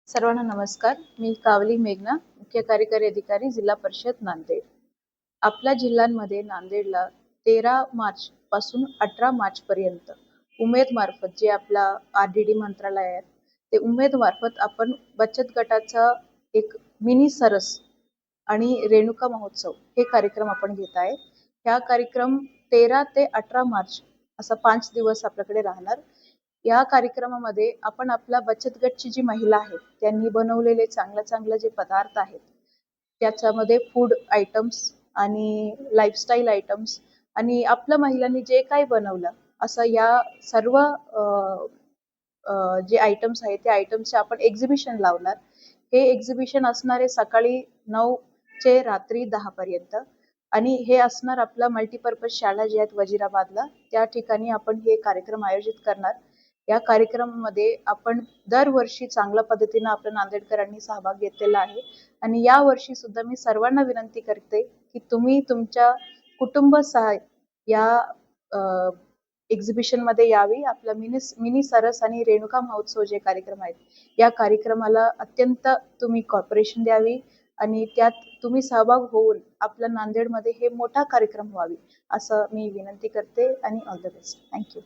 सर्वांना नमस्कार. मी कावली मेघना, मुख्य कार्यकारी अधिकारी, जिल्हा परिषद नांदेड. आपल्या जिल्ह्यांमध्ये नांदेडला 13 मार्च पासून 18 मार्च पर्यंत उमेद मार्फत जे आपला RDD मंत्रालय आहे, ते उमेद मार्फत आपण बचत गटाचा एक मिनी सरस आणि रेणुका महोत्सव हे कार्यक्रम आपण घेत आहे. हा कार्यक्रम 13 ते 18 मार्च असा 5 दिवस आपल्याकडे राहणार. या कार्यक्रमामध्ये आपण आपला बचत गटची जी महिला आहेत त्यांनी बनवलेले चांगले जे पदार्थ आहेत त्याच्यामध्ये फूड आयटम्स आणि लाईफस्टाईल आयटम्स आणि आपल्या महिलांनी जे काही बनवलं असं या सर्व जे आयटम्स आहेत त्या आयटम्सचे आपण एक्झिबिशन लावणार. हे एक्झिबिशन असणार आहे सकाळी 9 चे रात्री 10 पर्यंत आणि हे असणार आपला मल्टीपर्पज शाळा जी आहेत वजीराबादला, त्या ठिकाणी आपण हे कार्यक्रम आयोजित करणार. या कार्यक्रमामध्ये आपण दरवर्षी चांगल्या पद्धतीने आपल्या नांदेडकरांनी सहभाग घेतलेला आहे आणि या वर्षी सुद्धा मी सर्वांना विनंती करते की तुम्ही तुमच्या कुटुंबासह या एक्झिबिशन मध्ये यावी. आपला मिनी सरस आणि रेणुका महोत्सव जे कार्यक्रम आहेत या कार्यक्रमाला अत्यंत तुम्ही कॉर्पोरेशन द्यावी आणि त्यात तुम्ही सहभाग होऊन आपल्या नांदेडमध्ये हे मोठा कार्यक्रम व्हावी असं मी विनंती करते आणि ऑल द बेस्ट. थँक्यू.